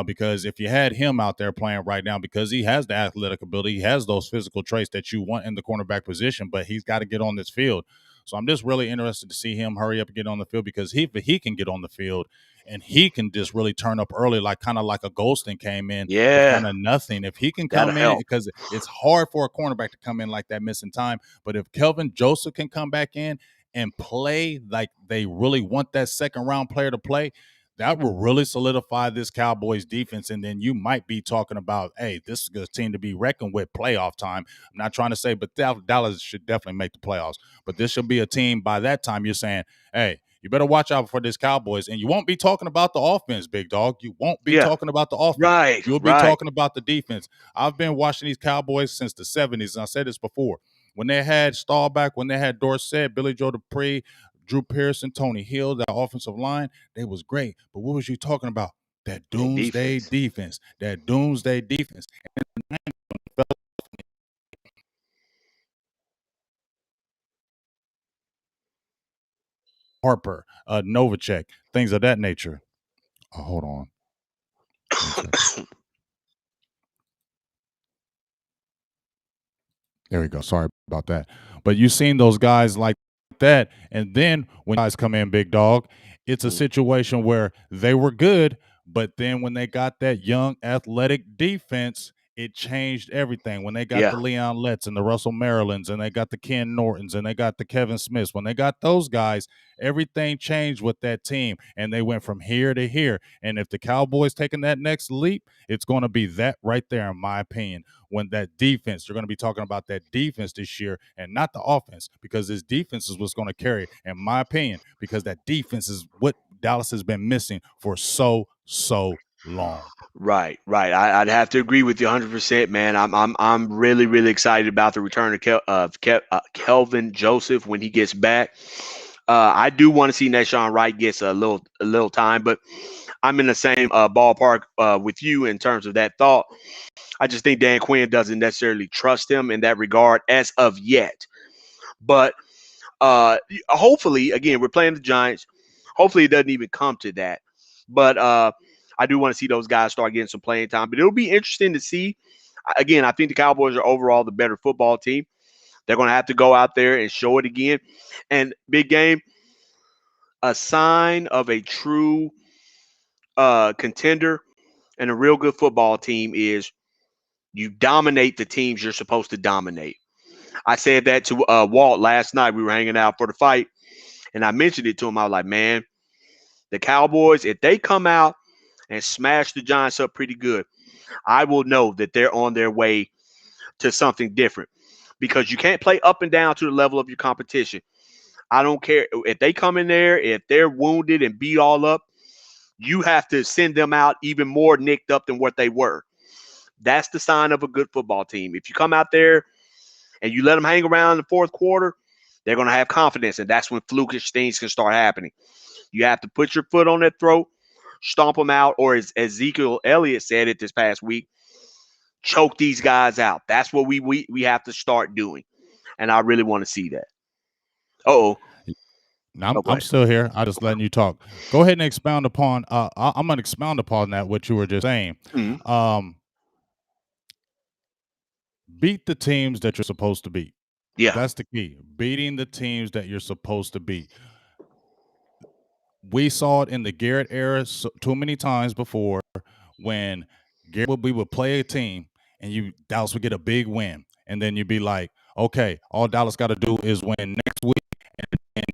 Because if you had him out there playing right now, because he has the athletic ability, he has those physical traits that you want in the cornerback position, but he's got to get on this field. So I'm just really interested to see him hurry up and get on the field because he can get on the field and he can just really turn up early, like kind of like a Golston came in with
Yeah.
kind of nothing. If he can
That'll
come in,
help.
because it's hard for a cornerback to come in like that missing time, but if Kelvin Joseph can come back in and play like they really want that second round player to play, that will really solidify this Cowboys defense. And then you might be talking about, hey, this is a team to be reckoned with playoff time. I'm not trying to say, but Dallas should definitely make the playoffs. But this should be a team by that time you're saying, hey, you better watch out for this Cowboys. And you won't be talking about the offense, big dog. You won't be
Yeah.
talking about the offense.
Right.
You'll be
Right.
talking about the defense. I've been watching these Cowboys since the 70s, and I said this before. When they had Staubach, when they had Dorsett, Billy Joe Dupree, Drew Pearson, Tony Hill, that offensive line, they was great. But what was you talking about? That
That
doomsday
defense.
defense. That doomsday defense. Harper, Novacek, things of that nature. Hold on 1 second. There we go. Sorry about that. But you've seen those guys like that. And then when guys come in, big dog, it's a situation where they were good, but then when they got that young athletic defense, it changed everything. When they got
Yeah.
the Leon Letts and the Russell Marylands and they got the Ken Nortons and they got the Kevin Smiths, when they got those guys, everything changed with that team. And they went from here to here. And if the Cowboys taking that next leap, it's going to be that right there, in my opinion. When that defense, you're going to be talking about that defense this year and not the offense, because this defense is what's going to carry, in my opinion, because that defense is what Dallas has been missing for so long.
Right, right. I'd have to agree with you 100%, man. I'm really really excited about the return of Kelvin Joseph when he gets back. I do want to see Nashawn Wright gets a little time, but I'm in the same ballpark with you in terms of that thought. I just think Dan Quinn doesn't necessarily trust him in that regard as of yet. But hopefully, again, we're playing the Giants. Hopefully, it doesn't even come to that. But I do want to see those guys start getting some playing time. But it'll be interesting to see. Again, I think the Cowboys are overall the better football team. They're going to have to go out there and show it again. And big game, a sign of a true contender and a real good football team is you dominate the teams you're supposed to dominate. I said that to Walt last night. We were hanging out for the fight, and I mentioned it to him. I was like, man, the Cowboys, if they come out and smash the Giants up pretty good, I will know that they're on their way to something different, because you can't play up and down to the level of your competition. I don't care if they come in there, if they're wounded and beat all up, you have to send them out even more nicked up than what they were. That's the sign of a good football team. If you come out there and you let them hang around in the fourth quarter, they're going to have confidence, and that's when flukish things can start happening. You have to put your foot on their throat, stomp them out, or as Ezekiel Elliott said it this past week, choke these guys out. That's what we have to start doing, and I really want to see that. Oh, go
I'm
ahead.
still here. I just letting you talk. Go ahead and expound upon. I'm going to expound upon that what you were just saying.
Mhm.
Um, beat the teams that you're supposed to beat.
Yeah,
That's the key. Beating the teams that you're supposed to beat. We saw it in the Garrett era too many times before, when we would play a team and Dallas would get a big win, and then you'd be like, okay, all Dallas got to do is win next week, and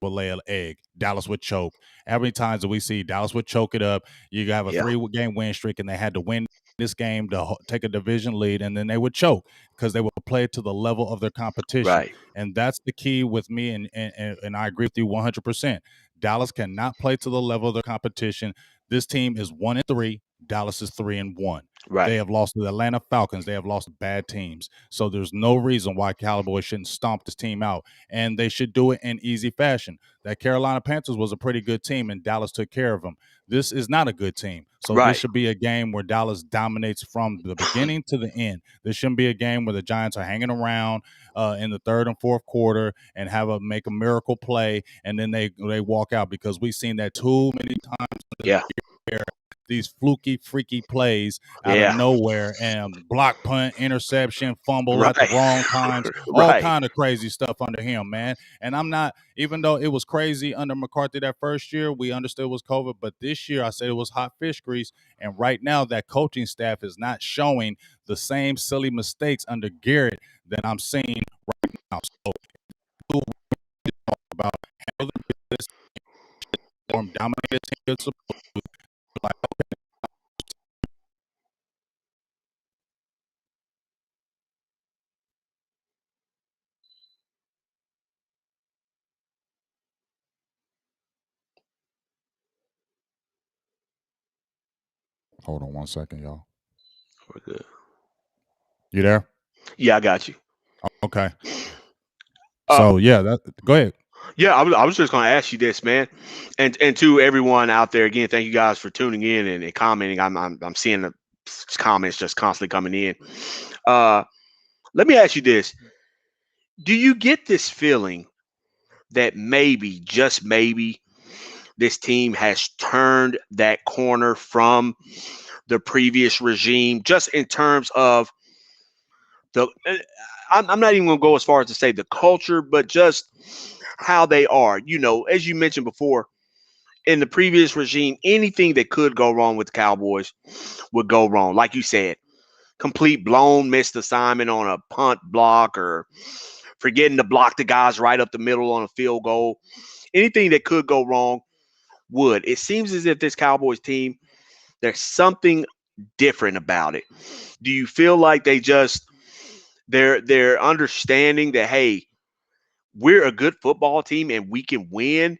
will lay an egg. Dallas would choke. How many times do we see Dallas would choke it up? You have a
yeah,
3-game win streak, and they had to win this game to take a division lead, and then they would choke because they would play to the level of their competition.
right,
And that's the key with me, and I agree with you 100%. Dallas cannot play to the level of their competition. This team is 1-3. Dallas is 3-1. They
right,
have lost to the Atlanta Falcons. They have lost to bad teams. So there's no reason why Cowboys shouldn't stomp this team out, and they should do it in easy fashion. That Carolina Panthers was a pretty good team, and Dallas took care of them. This is not a good team. So this
right,
should be a game where Dallas dominates from the beginning to the end. This shouldn't be a game where the Giants are hanging around in the third and fourth quarter and make a miracle play, and then they walk out, because we've seen that too many times in
yeah,
the year. These fluky, freaky plays out of
yeah,
nowhere, and block punt, interception, fumble at the
right,
wrong times, all
right,
kind of crazy stuff under him, man. And I'm not, even though it was crazy under McCarthy that first year, we understood it was COVID, but this year I said it was hot fish grease. And right now, that coaching staff is not showing the same silly mistakes under Garrett that I'm seeing right now. So, we talk about handle the business, form dominated team, like, hold on 1 second, y'all.
we're good.
You there?
Yeah, I got you.
Okay.
Uh,
So yeah, go ahead.
yeah, I was just going to ask you this, man, and to everyone out there again, thank you guys for tuning in and commenting. I'm seeing the comments just constantly coming in. Uh, let me ask you this: Do you get this feeling that maybe, just maybe, this team has turned that corner from the previous regime, just in terms of the I'm not even going to go as far as to say the culture, but just how they are. As you mentioned before, in the previous regime, anything that could go wrong with the Cowboys would go wrong. Like you said, complete blown missed assignment on a punt block, or forgetting to block the guys right up the middle on a field goal. Anything that could go wrong would. It seems as if this Cowboys team, there's something different about it. Do you feel like they're understanding that, hey, we're a good football team and we can win?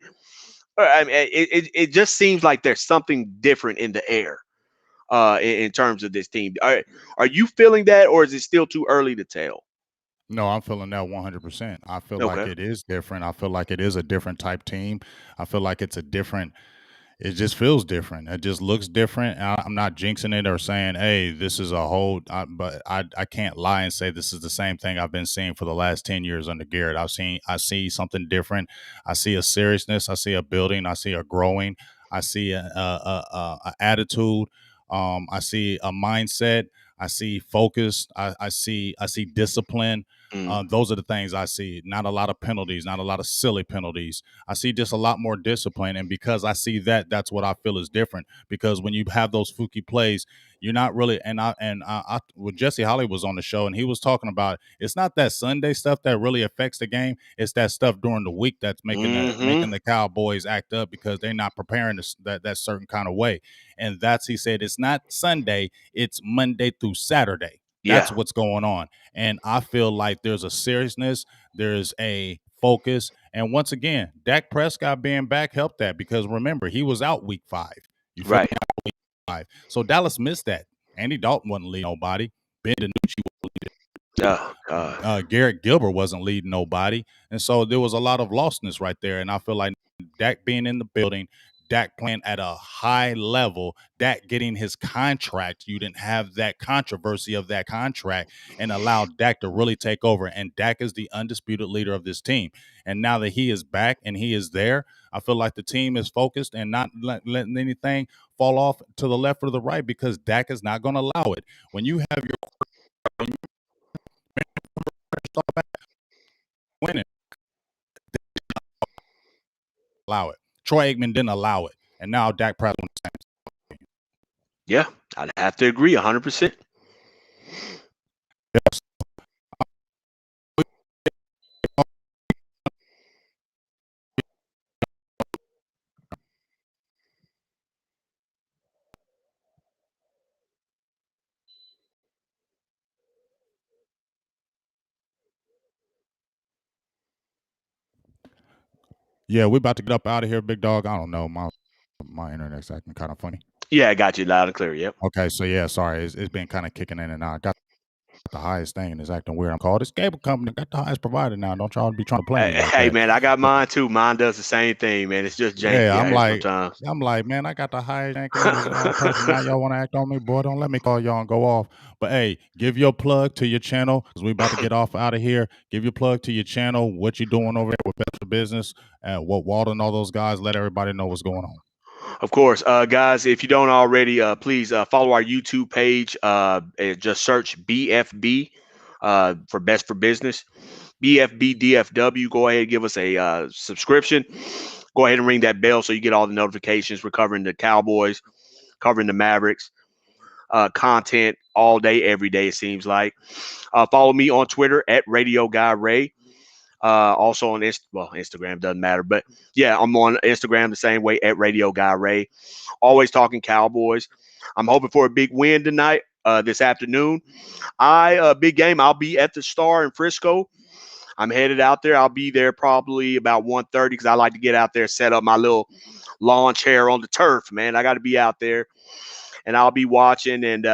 I mean, it just seems like there's something different in the air in terms of this team. Are you feeling that, or is it still too early to tell?
No, I'm feeling that 100%. I feel like
Okay.
it is different. I feel like it is a different type team. I feel like it's a different it just feels different. It just looks different. I'm not jinxing it or saying, "Hey, this is a whole." But I can't lie and say this is the same thing I've been seeing for the last 10 years under Garrett. I see something different. I see a seriousness. I see a building. I see a growing. I see a attitude. I see a mindset. I see focus. I see discipline.
Mm,
Those are the things I see. Not a lot of penalties. Not a lot of silly penalties. I see just a lot more discipline. And because I see that, that's what I feel is different. Because when you have those fluky plays, you're not really. When Jesse Holly was on the show and he was talking about, it's not that Sunday stuff that really affects the game. It's that stuff during the week that's
mm-hmm.
making the Cowboys act up because they're not preparing that certain kind of way. And that's, he said, it's not Sunday, it's Monday through Saturday. That's
Yeah.
what's going on. And I feel like there's a seriousness, there's a focus. And once again, Dak Prescott being back helped that because remember, he was out week 5. You feel
Right.
me? Out week 5. So Dallas missed that. Andy Dalton wasn't leading nobody. Ben DiNucci
Oh God.
Garrett Gilbert wasn't leading nobody. And so there was a lot of lostness right there. And I feel like Dak being in the building, Dak playing at a high level, Dak getting his contract, you didn't have that controversy of that contract and allowed Dak to really take over. And Dak is the undisputed leader of this team. And now that he is back and he is there, I feel like the team is focused and not letting anything fall off to the left or the right because Dak is not going to allow it. When you have your winning, allow it. Troy Aikman didn't allow it, and now Dak Prescott.
Yeah, I'd have to agree 100%.
Yes. Yeah, we about to get up out of here, big dog. I don't know, my internet's acting kind of funny.
Yeah, I got you loud and clear. Yep.
Okay, so yeah, sorry, it's been kind of kicking in and out. I got the highest thing and it's acting weird. I'm called this cable company got the highest provider now. Don't y'all be trying to play me like
Hey,
that.
man, I got
But
mine too. Mine does the same thing, man. It's just janky
yeah,
out here sometimes.
I'm like, man, I got the highest ranking in this person. Now y'all want to act on me, boy. Don't let me call y'all and go off. But hey, give your plug to your channel because we about to get off out of here. Give your plug to your channel, what you doing over there with Best for Business, what Walter and all those guys. Let everybody know what's going on.
Of course, guys, if you don't already, please follow our YouTube page. And just search BFB for Best for Business. BFB DFW. Go ahead and give us a subscription. Go ahead and ring that bell so you get all the notifications. We're covering the Cowboys, covering the Mavericks, content all day, every day, it seems like. Follow me on Twitter at Radio Guy Ray. Also on Instagram doesn't matter, but yeah, I'm on Instagram the same way at Radio Guy Ray. Always talking Cowboys. I'm hoping for a big win tonight, this afternoon. Big game. I'll be at the Star in Frisco. I'm headed out there. I'll be there probably about 1:30 because I like to get out there, set up my little lawn chair on the turf. Man, I got to be out there, and I'll be watching and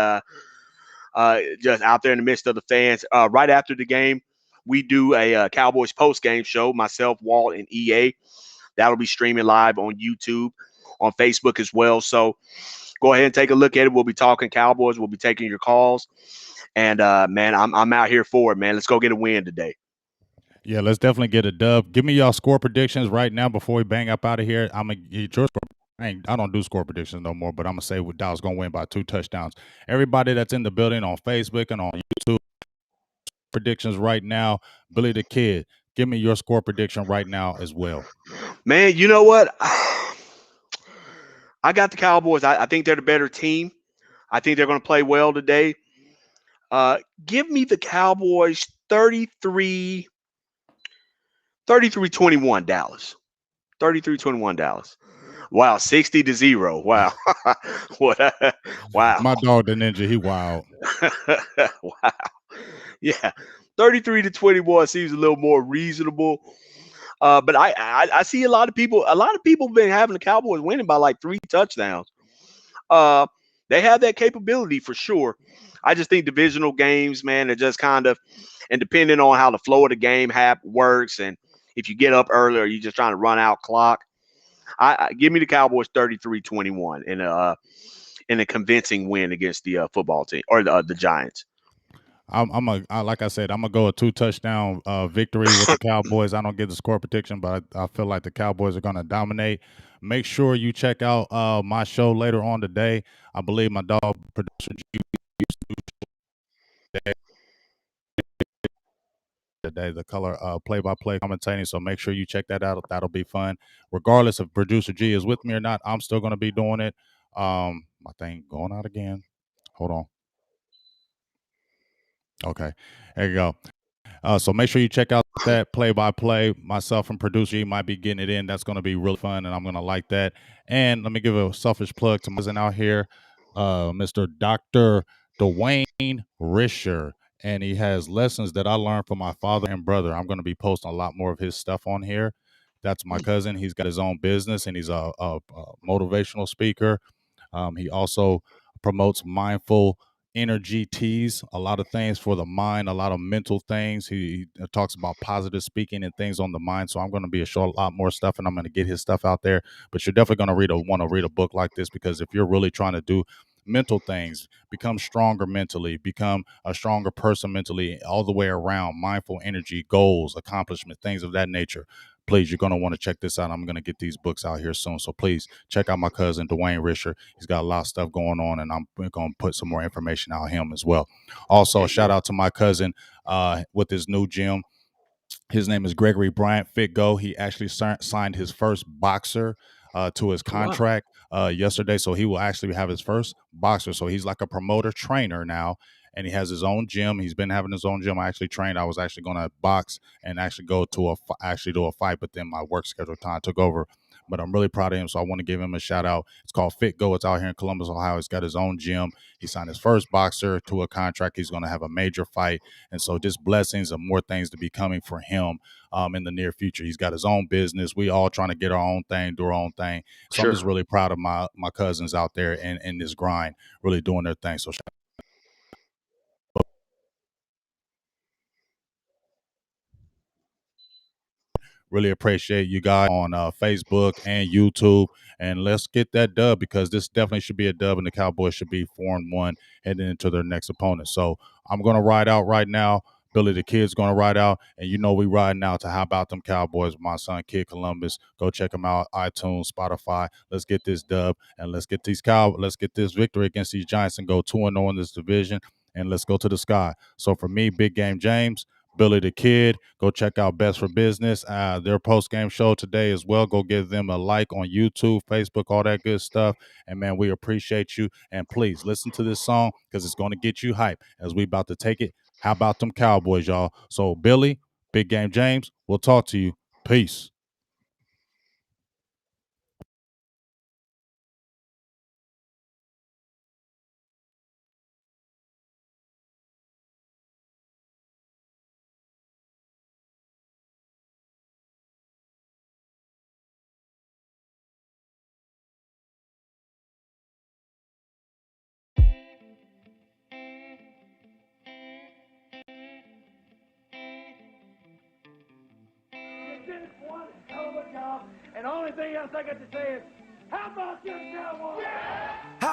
just out there in the midst of the fans. Right after the game, we do a Cowboys post-game show, myself, Walt, and EA. That'll be streaming live on YouTube, on Facebook as well. So go ahead and take a look at it. We'll be talking Cowboys. We'll be taking your calls. And, man, I'm out here for it, man. Let's go get a win today.
Yeah, let's definitely get a dub. Give me y'all score predictions right now before we bang up out of here. I'm gonna get your score. I don't do score predictions no more, but I'm gonna say Dow's gonna win by 2 touchdowns. Everybody that's in the building on Facebook and on YouTube, predictions right now. Billy the Kid, give me your score prediction right now as well.
Man, you know what? I got the Cowboys. I think they're the better team. I think they're going to play well today. Uh, Give me the Cowboys 33-21 Dallas. 33-21 Dallas. Wow, 60-0. Wow. What? Wow.
My dog, the ninja, he wild.
Wow. Yeah. 33-21 seems a little more reasonable. But I see a lot of people been having the Cowboys winning by like 3 touchdowns. Uh, they have that capability for sure. I just think divisional games, man, are just kind of, and depending on how the flow of the game works, and if you get up early or you're just trying to run out clock, I give me the Cowboys 33-21 in a convincing win against the football team or the Giants.
Like I said, I'm gonna go a 2 touchdown victory with the Cowboys. I don't get the score prediction, but I feel like the Cowboys are gonna dominate. Make sure you check out my show later on today. I believe my dog producer G today, the color play-by-play commentating. So make sure you check that out. That'll be fun. Regardless if producer G is with me or not, I'm still gonna be doing it. My thing going out again. Hold on. Okay, there you go. So make sure you check out that play by play. Myself and producer, you might be getting it in. That's going to be really fun, and I'm going to like that. And let me give a selfish plug to my cousin out here, Mr. Dr. Dwayne Risher. And he has lessons that I learned from my father and brother. I'm going to be posting a lot more of his stuff on here. That's my cousin. He's got his own business, and he's a motivational speaker. He also promotes mindful energy teas, a lot of things for the mind, a lot of mental things. He talks about positive speaking and things on the mind. So I'm going to be a show a lot more stuff, and I'm going to get his stuff out there. But you're definitely going to want to read a book like this, because if you're really trying to do mental things, become stronger mentally, become a stronger person mentally, all the way around, mindful energy, goals, accomplishment, things of that nature, please, you're going to want to check this out. I'm going to get these books out here soon. So please check out my cousin, Dwayne Risher. He's got a lot of stuff going on, and I'm going to put some more information out him as well. Also, a shout
Amen.
out to my cousin with his new gym. His name is Gregory Bryant Fitgo. He actually signed his first boxer to his
Oh, wow.
contract yesterday. So he will actually have his first boxer. So he's like a promoter trainer now. And he has his own gym. He's been having his own gym. I actually trained. I was actually going to box and actually go to actually do a fight, but then my work schedule time took over. But I'm really proud of him, so I want to give him a shout out. It's called Fitgo. It's out here in Columbus, Ohio. He's got his own gym. He signed his first boxer to a contract. He's going to have a major fight, and so just blessings and more things to be coming for him in the near future. He's got his own business. We all trying to get our own thing, do our own thing. So I'm
Sure.
just really proud of my cousins out there in this grind, really doing their thing. So really appreciate you guys on Facebook and YouTube. And let's get that dub, because this definitely should be a dub, and the Cowboys should be 4-1 heading into their next opponent. So I'm going to ride out right now. Billy the Kid's going to ride out. And you know we riding out to How About Them Cowboys, my son, Kid Columbus. Go check them out, iTunes, Spotify. Let's get this dub, and let's get let's get this victory against these Giants and go 2-0 in this division. And let's go to the sky. So for me, Big Game James, Billy the Kid. Go check out Best for Business, their post game show today as well. Go give them a like on YouTube, Facebook, all that good stuff. And man, we appreciate you. And please listen to this song, because it's going to get you hype as we about to take it. How about them Cowboys, y'all? So Billy, Big Game James, we'll talk to you. Peace.
You did one hell of a job, and the only thing else I got to say is How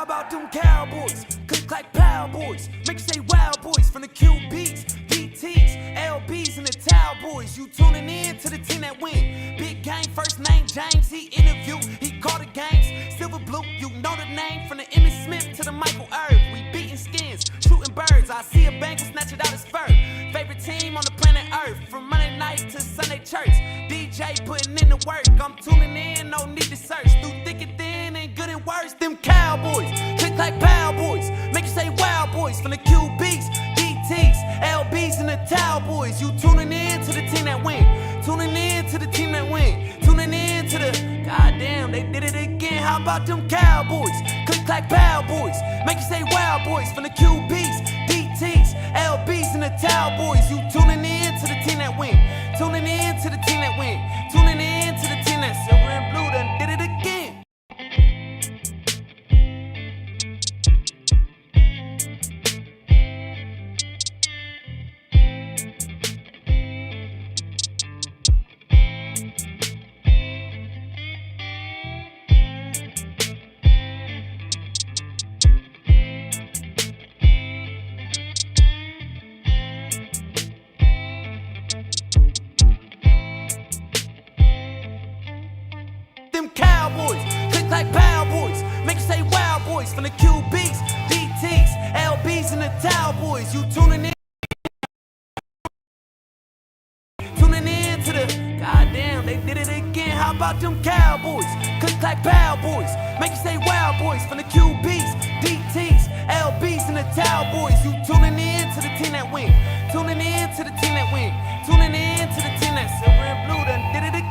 about them Cowboys? Click like Power Boys. Make you say Wild Boys from the QBs, DTs, LBs, and the Towel Boys. You tuning in to the team that win. Big game, first name James. He interviewed, he called the games. Silver blue, you know the name. From the Emmitt Smith to the Michael Irv. We beating skins, shooting birds. I see a bank and snatch it out his fur. Favorite team on the planet Earth. From Monday night to Sunday church. DJ putting in the work. I'm tuning in, no need to search. Through thick and thin and good and worse. Them Cowboys, click like Power Boys. Make you say Wild Boys from the QBs, DTs, LBs, and the Towel Boys. You tuning in to the team that win. Tuning in to the team that win. Tuning in to the goddamn, they did it again. How about them Cowboys? Click like Power Boys. Make you say Wild Boys from the QBs, DTs, LBs, and the Towel Boys. You tuning in to the team that win. Tuning in to the team that win. Tuning in to the team that silver and blue done did it again. Them Cowboys, click like Power Boys. Make you say Wild Boys from the QBs, DTs, LBs, and the Towel Boys. You tuning in to the goddamn, they did it again. How about them Cowboys? Click like Power Boys. Make you say Wild Boys from the QBs, DTs, LBs, and the Towel Boys. You tuning in to the team that win. Tuning in to the team that win. Tuning in to the team that silver and blue done did it again.